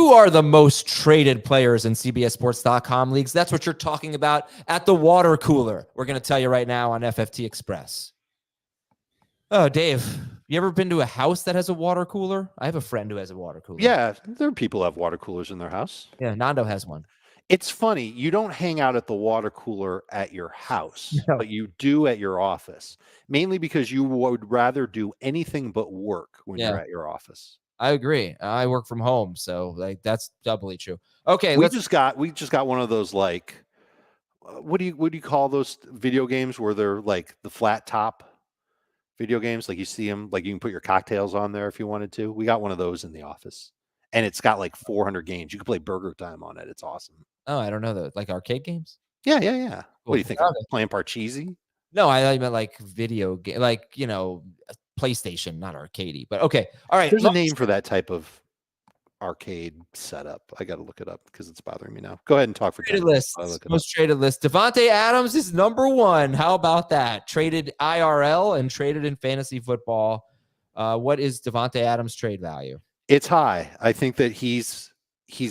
Who are the most traded players in CBSSports.com leagues? That's what you're talking about at the water cooler. We're going to tell you right now on FFT Express. Oh, Dave, you ever been to a house that has a water cooler? I have a friend who has a water cooler. Yeah, there are people who have water coolers in their house. Yeah, Nando has one. It's funny. You don't hang out at the water cooler at your house, but you do at your office, mainly because you would rather do anything but work when you're at your office. I agree. I work from home, so like that's doubly true. Okay, we just got one of those, like, what do you call those video games where they're like the flat top video games? Like you see them, like you can put your cocktails on there if you wanted to. We got one of those in the office, and it's got like 400 games. You can play Burger Time on it. It's awesome. Oh, I don't know those. Like arcade games? Yeah. Cool. What do you think? Playing Parcheesi? No, I meant like video game, like, you know, PlayStation, not arcadey. But okay, all right. There's a name for that type of arcade setup. I got to look it up because it's bothering me now. Go ahead and talk for traded list. Most traded list. Davante Adams is number one. How about that? Traded IRL and traded in fantasy football. What is Davante Adams' trade value? It's high. I think that he's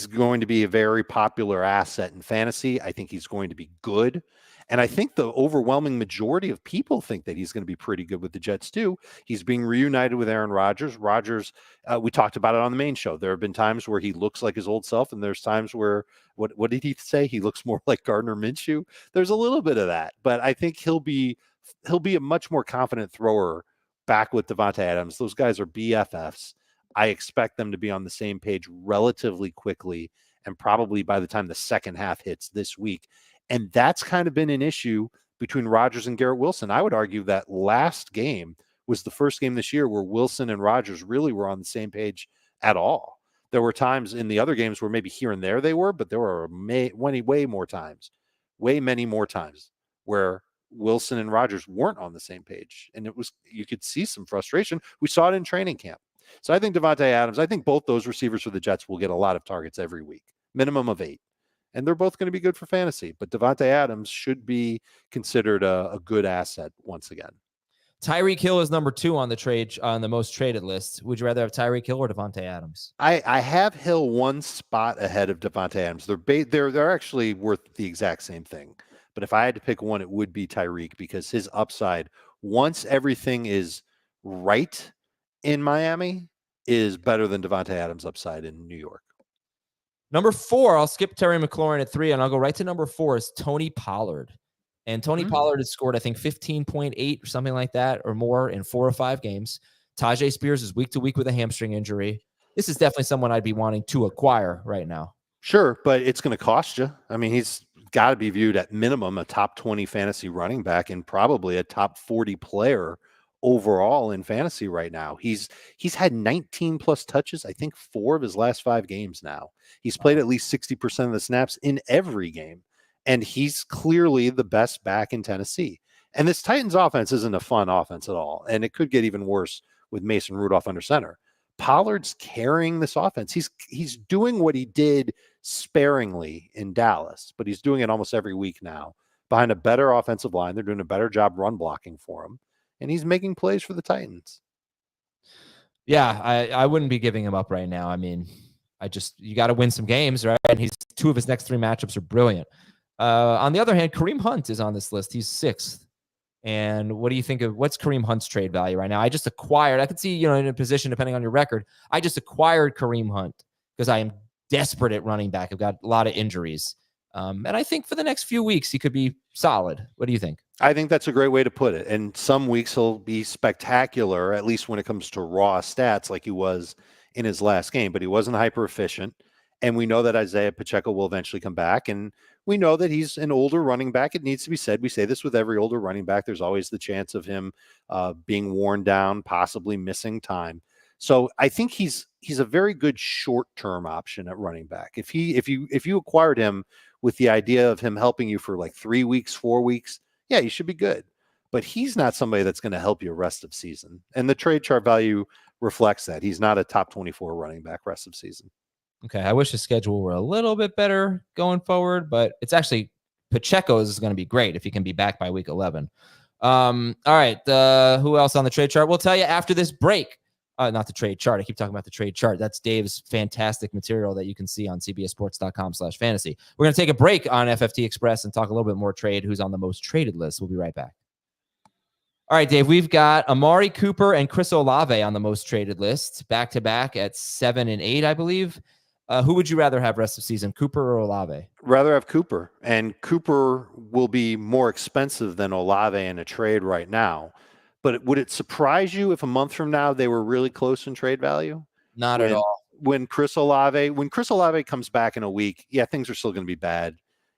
going to be a very popular asset in fantasy. I think he's going to be good. And I think the overwhelming majority of people think that he's going to be pretty good with the Jets too. He's being reunited with Aaron Rodgers. We talked about it on the main show. There have been times where he looks like his old self, and there's times where, what did he say? He looks more like Gardner Minshew. There's a little bit of that, but I think he'll be a much more confident thrower back with Davante Adams. Those guys are BFFs. I expect them to be on the same page relatively quickly, and probably by the time the second half hits this week. And that's kind of been an issue between Rodgers and Garrett Wilson. I would argue that last game was the first game this year where Wilson and Rodgers really were on the same page at all. There were times in the other games where maybe here and there they were, but there were way many more times where Wilson and Rodgers weren't on the same page. And you could see some frustration. We saw it in training camp. So I think Davante Adams, I think both those receivers for the Jets will get a lot of targets every week, minimum of 8. And they're both going to be good for fantasy. But Davante Adams should be considered a good asset once again. Tyreek Hill is number 2 on the most traded list. Would you rather have Tyreek Hill or Davante Adams? I have Hill one spot ahead of Davante Adams. They're actually worth the exact same thing. But if I had to pick one, it would be Tyreek, because his upside, once everything is right in Miami, is better than Davante Adams' upside in New York. Number 4, I'll skip Terry McLaurin at 3, and I'll go right to number 4 is Tony Pollard. And Tony Pollard has scored, I think, 15.8 or something like that or more in 4 or 5 games. Tajay Spears is week to week with a hamstring injury. This is definitely someone I'd be wanting to acquire right now. Sure, but it's going to cost you. I mean, he's got to be viewed at minimum a top 20 fantasy running back and probably a top 40 player overall in fantasy right now. He's had 19 plus touches, I think 4 of his last 5 games now. He's played at least 60% of the snaps in every game, and he's clearly the best back in Tennessee. And this Titans offense isn't a fun offense at all, and it could get even worse with Mason Rudolph under center. Pollard's carrying this offense. He's doing what he did sparingly in Dallas, but he's doing it almost every week now behind a better offensive line. They're doing a better job run blocking for him, and he's making plays for the Titans. Yeah, I wouldn't be giving him up right now. I mean, you got to win some games, right? And 2 of his next 3 matchups are brilliant. On the other hand, Kareem Hunt is on this list. He's 6th. And what do you think of what's Kareem Hunt's trade value right now? I could see, in a position, depending on your record, I just acquired Kareem Hunt because I am desperate at running back. I've got a lot of injuries. And I think for the next few weeks, he could be solid. What do you think? I think that's a great way to put it. And some weeks he'll be spectacular, at least when it comes to raw stats, like he was in his last game, but he wasn't hyper efficient. And we know that Isaiah Pacheco will eventually come back. And we know that he's an older running back. It needs to be said. We say this with every older running back. There's always the chance of him being worn down, possibly missing time. So I think he's a very good short-term option at running back. If you acquired him with the idea of him helping you for like 3 weeks, 4 weeks, yeah, you should be good. But he's not somebody that's going to help you rest of season. And the trade chart value reflects that. He's not a top 24 running back rest of season. Okay, I wish his schedule were a little bit better going forward, but it's actually Pacheco is going to be great if he can be back by week 11. All right, who else on the trade chart? We'll tell you after this break. Not the trade chart. I keep talking about the trade chart. That's Dave's fantastic material that you can see on cbssports.com/fantasy. We're going to take a break on FFT Express and talk a little bit more trade, who's on the most traded list. We'll be right back. All right, Dave, we've got Amari Cooper and Chris Olave on the most traded list, back-to-back at 7 and 8, I believe. Who would you rather have rest of season, Cooper or Olave? Rather have Cooper. And Cooper will be more expensive than Olave in a trade right now. But would it surprise you if a month from now they were really close in trade value? Not at all. When Chris Olave comes back in a week, yeah, things are still going to be bad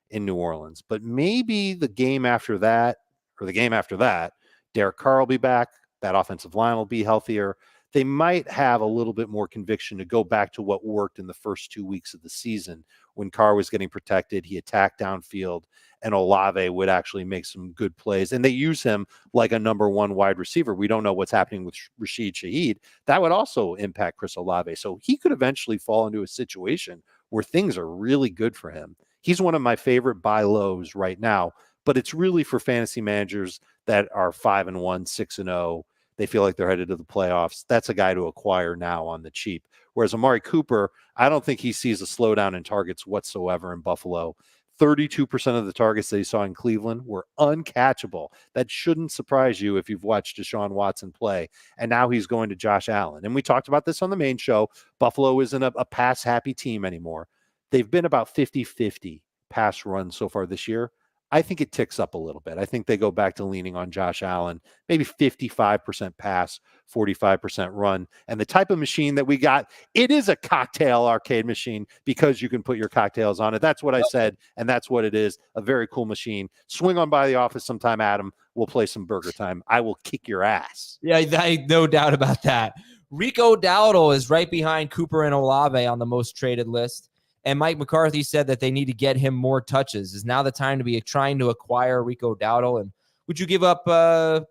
in New Orleans. But maybe the game after that, or the game after that, Derek Carr will be back. That offensive line will be healthier. They might have a little bit more conviction to go back to what worked in the first 2 weeks of the season when Carr was getting protected. He attacked downfield, and Olave would actually make some good plays. And they use him like a number one wide receiver. We don't know what's happening with Rashid Shaheed. That would also impact Chris Olave. So he could eventually fall into a situation where things are really good for him. He's one of my favorite buy lows right now, but it's really for fantasy managers that are 5-1, 6-0. They feel like they're headed to the playoffs. That's a guy to acquire now on the cheap. Whereas Amari Cooper, I don't think he sees a slowdown in targets whatsoever in Buffalo. 32% of the targets that he saw in Cleveland were uncatchable. That shouldn't surprise you if you've watched Deshaun Watson play. And now he's going to Josh Allen. And we talked about this on the main show. Buffalo isn't a pass-happy team anymore. They've been about 50-50 pass runs so far this year. I think it ticks up a little bit. I think they go back to leaning on Josh Allen, maybe 55% pass, 45% run. And the type of machine that we got, it is a cocktail arcade machine because you can put your cocktails on it. That's what I said, and that's what it is, a very cool machine. Swing on by the office sometime, Adam. We'll play some burger time. I will kick your ass. Yeah, no doubt about that. Rico Dowdle is right behind Cooper and Olave on the most traded list. And Mike McCarthy said that they need to get him more touches. Is now the time to be trying to acquire Rico Dowdle? And would you give up? Well,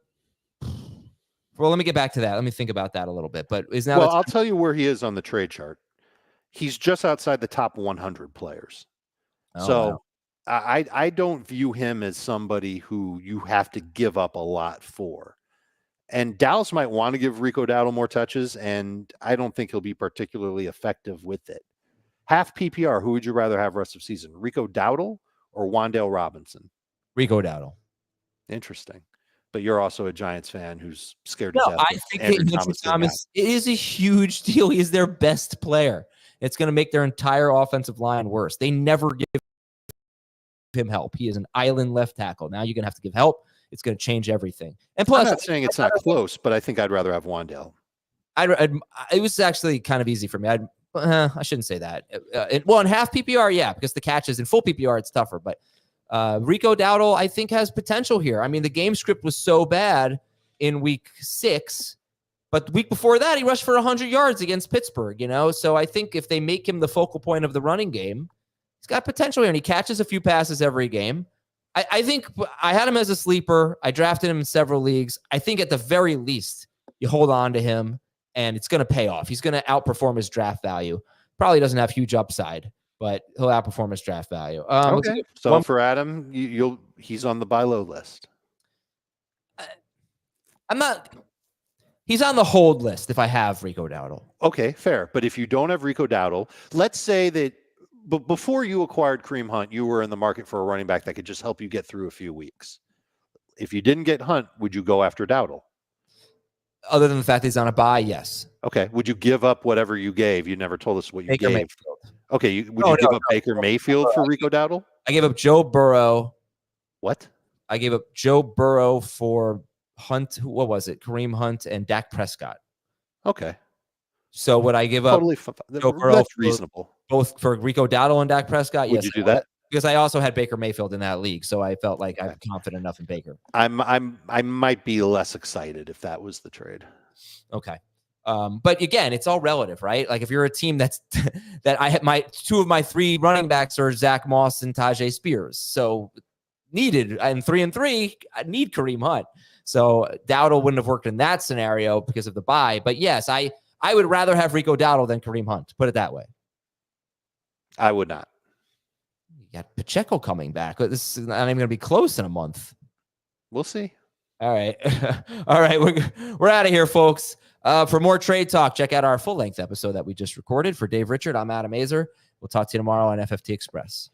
let me get back to that. Let me think about that a little bit. But is now? Well, I'll tell you where he is on the trade chart. He's just outside the top 100 players. Wow. I don't view him as somebody who you have to give up a lot for. And Dallas might want to give Rico Dowdle more touches, and I don't think he'll be particularly effective with it. Half PPR, who would you rather have rest of season? Rico Dowdle or Wan'Dale Robinson? Rico Dowdle. Interesting. But you're also a Giants fan who's scared to death. I think Andrew Thomas is a huge deal. He is their best player. It's going to make their entire offensive line worse. They never give him help. He is an island left tackle. Now you're going to have to give help. It's going to change everything. And plus, I'm not saying it's not close, but I think I'd rather have Wan'Dale. It was actually kind of easy for me. I shouldn't say that. In half PPR, yeah, because the catches in full PPR, it's tougher. But Rico Dowdle, I think, has potential here. I mean, the game script was so bad in week 6, but the week before that, he rushed for 100 yards against Pittsburgh, So I think if they make him the focal point of the running game, he's got potential here, and he catches a few passes every game. I think I had him as a sleeper. I drafted him in several leagues. I think at the very least, you hold on to him, and it's going to pay off. He's going to outperform his draft value. Probably doesn't have huge upside, but he'll outperform his draft value. Okay. So for Adam, he's on the buy low list. He's on the hold list if I have Rico Dowdle. Okay, fair. But if you don't have Rico Dowdle, let's say that before you acquired Kareem Hunt, you were in the market for a running back that could just help you get through a few weeks. If you didn't get Hunt, would you go after Dowdle? Other than the fact that he's on a bye, yes. Okay. Would you give up whatever you gave? You never told us what you gave. Mayfield. Okay. Would you give up Baker Mayfield for Rico Dowdle? I gave up Joe Burrow. What? I gave up Joe Burrow for Hunt. What was it? Kareem Hunt and Dak Prescott. Okay. So would I give up Joe Burrow? That's reasonable. Both for Rico Dowdle and Dak Prescott? Would you do that? Because I also had Baker Mayfield in that league, so I felt like I'm confident enough in Baker. I might be less excited if that was the trade. Okay. But again, it's all relative, right? Like if you're a team that I had two of my 3 running backs are Zach Moss and Tajay Spears. So needed, and 3 and 3, I need Kareem Hunt. So Dowdle wouldn't have worked in that scenario because of the bye. But yes, I would rather have Rico Dowdle than Kareem Hunt. Put it that way. I would not. You got Pacheco coming back. This is not even going to be close in a month. We'll see. All right. All right. We're out of here, folks. For more trade talk, check out our full-length episode that we just recorded. For Dave Richard, I'm Adam Azer. We'll talk to you tomorrow on FFT Express.